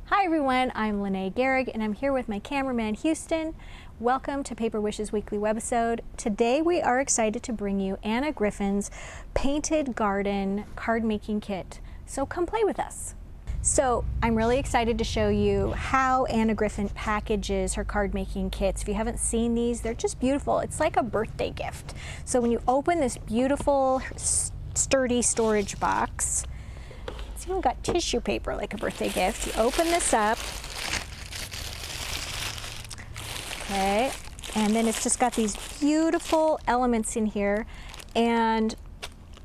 Hi everyone, I'm Lene Gehrig and I'm here with my cameraman Houston. Welcome to Paper Wishes Weekly Webisode. Today we are excited to bring you Anna Griffin's Painted Garden card making kit. So come play with us. So I'm really excited to show you how Anna Griffin packages her card making kits. If you haven't seen these, they're just beautiful. It's like a birthday gift. So when you open this beautiful sturdy storage box, it's even got tissue paper like a birthday gift. You open this up, okay, and then it's just got these beautiful elements in here. And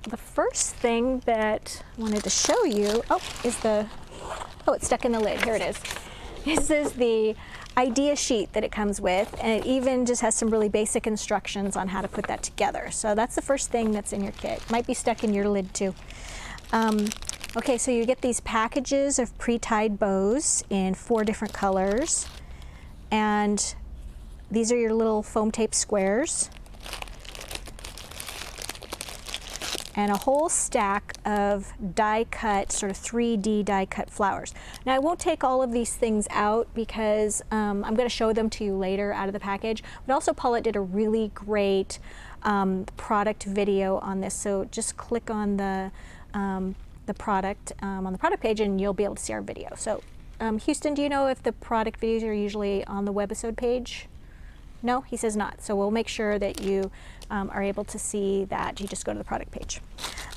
the first thing that I wanted to show you, it's stuck in the lid. Here it is. This is the idea sheet that it comes with, and it even just has some really basic instructions on how to put that together. So that's the first thing that's in your kit. Might be stuck in your lid too. Okay, so you get these packages of pre-tied bows in 4 different colors, and these are your little foam tape squares, and a whole stack of die-cut, sort of 3D die-cut flowers. Now I won't take all of these things out because I'm going to show them to you later out of the package, but also Paulette did a really great product video on this, so just click on the product on the product page and you'll be able to see our video. So Houston, do you know if the product videos are usually on the Webisode page? No, he says not. So we'll make sure that you are able to see that. You just go to the product page.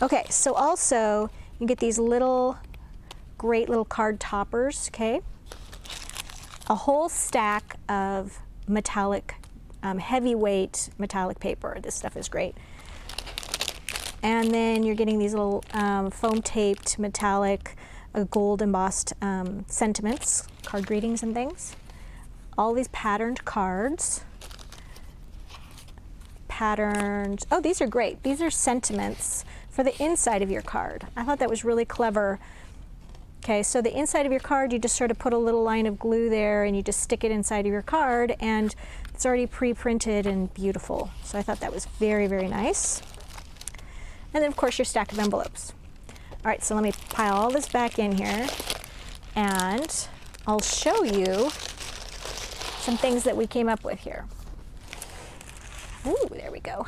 Okay, so also you get these great little card toppers, okay? A whole stack of metallic, heavyweight metallic paper. This stuff is great. And then you're getting these little foam taped metallic gold embossed sentiments, card greetings and things. All these patterned cards. Oh, these are great. These are sentiments for the inside of your card. I thought that was really clever. Okay, so the inside of your card, you just sort of put a little line of glue there and you just stick it inside of your card, and it's already pre-printed and beautiful. So I thought that was very, very nice. And then of course your stack of envelopes. All right, so let me pile all this back in here and I'll show you some things that we came up with here. Ooh, there we go.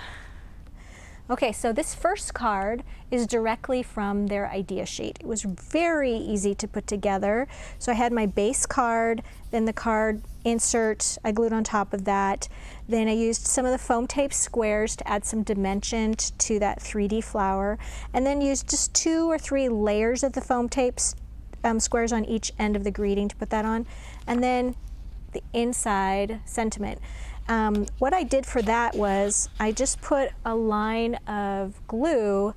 Okay, so this first card is directly from their idea sheet. It was very easy to put together. So I had my base card, then the card insert I glued on top of that. Then I used some of the foam tape squares to add some dimension to that 3D flower, and then used just 2 or 3 layers of the foam tape squares on each end of the greeting to put that on, and then the inside sentiment. What I did for that was I just put a line of glue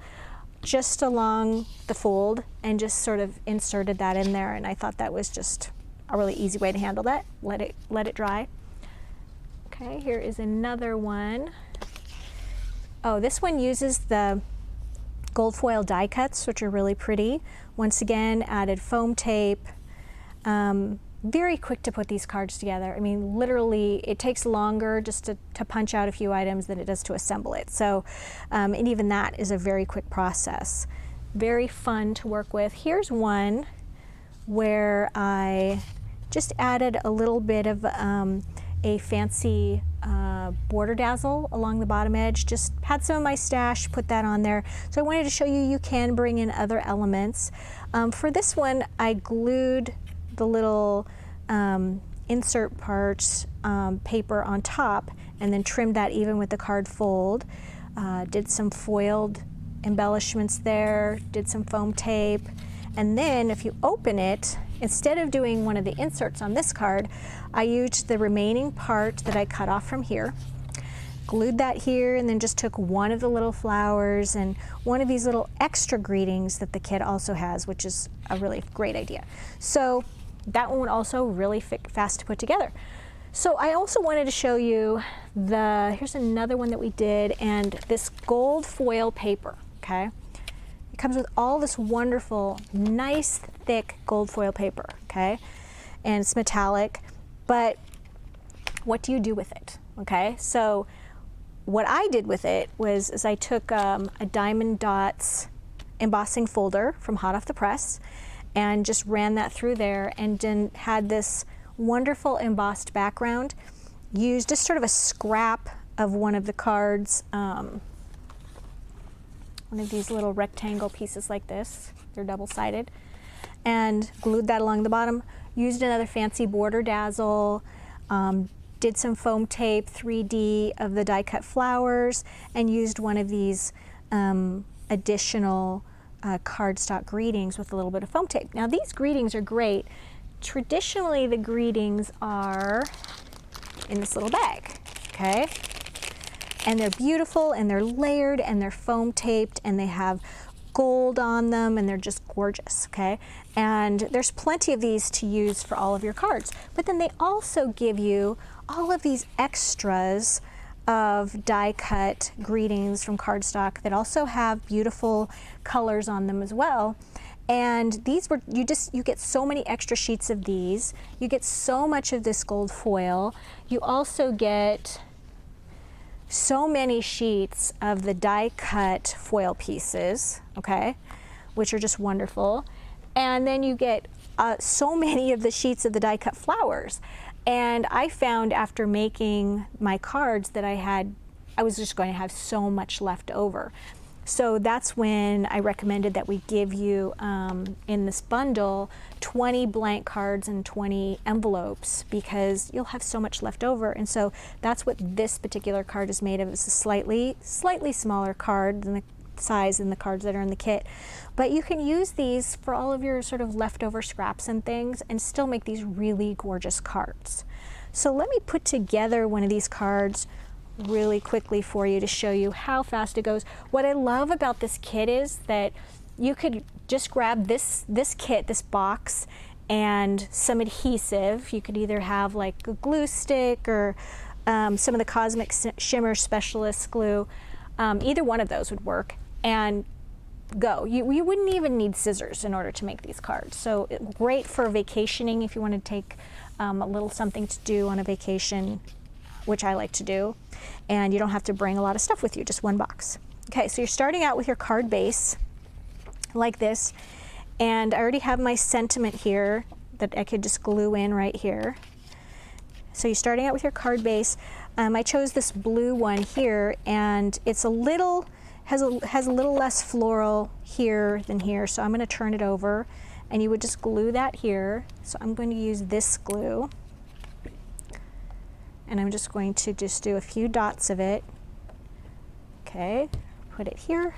just along the fold and just sort of inserted that in there, and I thought that was just a really easy way to handle that. Let it dry. Okay, here is another one. Oh, this one uses the gold foil die cuts, which are really pretty. Once again, added foam tape. Very quick to put these cards together. I mean, literally, it takes longer just to punch out a few items than it does to assemble it. So, and even that is a very quick process. Very fun to work with. Here's one where I just added a little bit of a fancy border dazzle along the bottom edge. Just had some of my stash, put that on there. So I wanted to show you, you can bring in other elements. For this one, I glued the little insert parts paper on top and then trimmed that even with the card fold. Did some foiled embellishments there, did some foam tape, and then if you open it, instead of doing one of the inserts on this card, I used the remaining part that I cut off from here, glued that here, and then just took one of the little flowers and one of these little extra greetings that the kit also has, which is a really great idea. So that one also really fast to put together. So I also wanted to show you here's another one that we did, and this gold foil paper, okay? It comes with all this wonderful, nice, thick gold foil paper, okay? And it's metallic, but what do you do with it, okay? So what I did with it was I took a Diamond Dots embossing folder from hot off the press, and just ran that through there, and then had this wonderful embossed background. Used just sort of a scrap of one of the cards, one of these little rectangle pieces like this. They're double-sided, and glued that along the bottom. Used another fancy border dazzle, did some foam tape 3D of the die cut flowers, and used one of these additional cardstock greetings with a little bit of foam tape. Now these greetings are great. Traditionally the greetings are in this little bag, okay? And they're beautiful, and they're layered, and they're foam taped, and they have gold on them, and they're just gorgeous, okay? And there's plenty of these to use for all of your cards. But then they also give you all of these extras of die cut greetings from cardstock that also have beautiful colors on them as well. And these were, you get so many extra sheets of these. You get so much of this gold foil. You also get so many sheets of the die cut foil pieces, okay, which are just wonderful. And then you get so many of the sheets of the die cut flowers. And I found after making my cards that I was just going to have so much left over. So that's when I recommended that we give you, in this bundle, 20 blank cards and 20 envelopes, because you'll have so much left over. And so that's what this particular card is made of. It's a slightly smaller card than the size in the cards that are in the kit. But you can use these for all of your sort of leftover scraps and things and still make these really gorgeous cards. So let me put together one of these cards really quickly for you to show you how fast it goes. What I love about this kit is that you could just grab this kit, this box, and some adhesive. You could either have like a glue stick or some of the Cosmic Shimmer Specialist glue. Either one of those would work, and go. You wouldn't even need scissors in order to make these cards. So great for vacationing if you want to take a little something to do on a vacation, which I like to do, and you don't have to bring a lot of stuff with you, just one box. Okay, so you're starting out with your card base like this, and I already have my sentiment here that I could just glue in right here. So you're starting out with your card base. I chose this blue one here, and it's has a little less floral here than here, so I'm going to turn it over, and you would just glue that here. So I'm going to use this glue, and I'm just going to just do a few dots of it. Okay, put it here.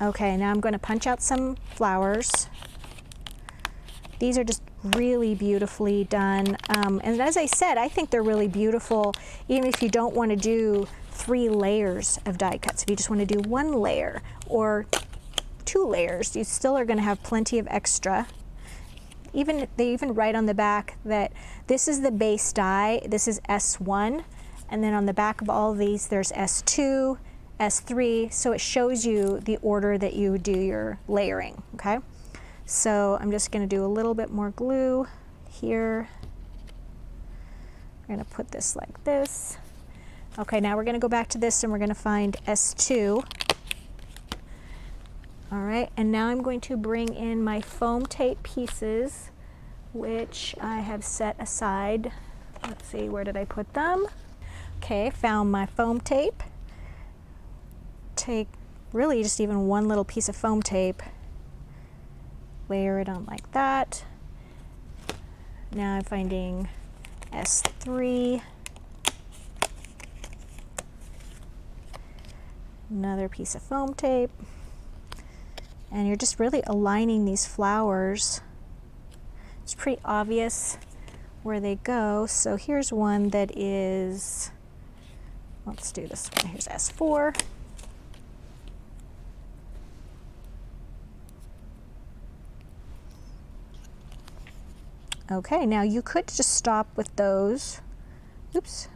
Okay, now I'm going to punch out some flowers. These are just really beautifully done. And as I said, I think they're really beautiful even if you don't want to do 3 layers of die cuts. If you just want to do 1 layer or 2 layers, you still are going to have plenty of extra. They even write on the back that this is the base die, this is S1, and then on the back of all of these there's S2, S3, so it shows you the order that you do your layering, okay? So I'm just going to do a little bit more glue here. We're going to put this like this. Okay, now we're going to go back to this and we're going to find S2. All right, and now I'm going to bring in my foam tape pieces, which I have set aside. Let's see, where did I put them? Okay, found my foam tape. Take really just even one little piece of foam tape, layer it on like that. Now I'm finding S3. Another piece of foam tape. And you're just really aligning these flowers. It's pretty obvious where they go. So here's one that is, let's do this one. Here's S4. Okay, now you could just stop with those. Oops.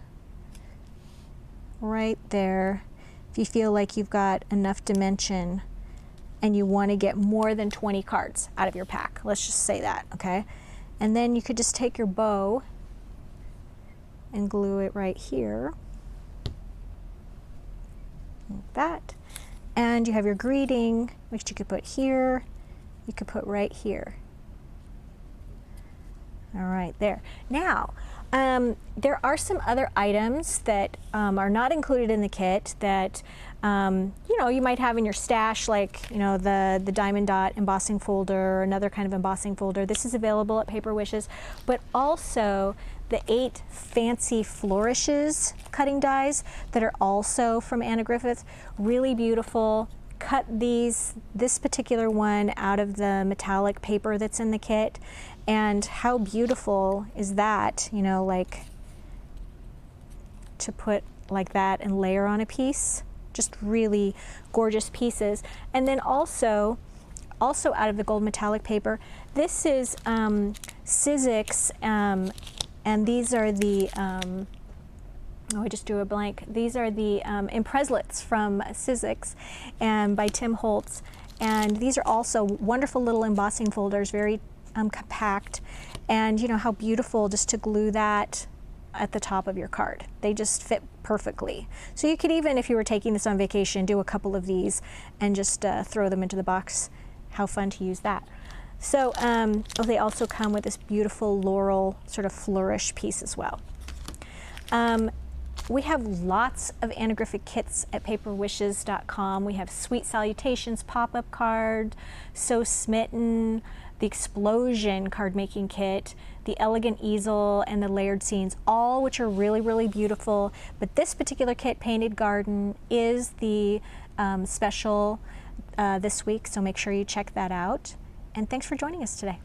Right there. If you feel like you've got enough dimension and you want to get more than 20 cards out of your pack. Let's just say that, okay? And then you could just take your bow and glue it right here, like that. And you have your greeting, which you could put here, you could put right here. All right, there. Now, there are some other items that are not included in the kit that you know, you might have in your stash, like, you know, the diamond dot embossing folder or another kind of embossing folder. This is available at Paper Wishes, but also the 8 fancy flourishes cutting dies that are also from Anna Griffith. Really beautiful. Cut this particular one out of the metallic paper that's in the kit, and how beautiful is that, you know, like to put like that and layer on a piece. Just really gorgeous pieces. And then also out of the gold metallic paper, this is Sizzix, and these are the oh, I just drew a blank. These are the Impreslets from Sizzix and by Tim Holtz. And these are also wonderful little embossing folders, very compact. And you know how beautiful just to glue that at the top of your card. They just fit perfectly. So you could even, if you were taking this on vacation, do a couple of these and just throw them into the box. How fun to use that. So they also come with this beautiful laurel sort of flourish piece as well. We have lots of Anna Griffith kits at paperwishes.com. We have Sweet Salutations pop-up card, So Smitten, the Explosion card making kit, the Elegant Easel, and the Layered Scenes, all which are really, really beautiful. But this particular kit, Painted Garden, is the special this week, so make sure you check that out. And thanks for joining us today.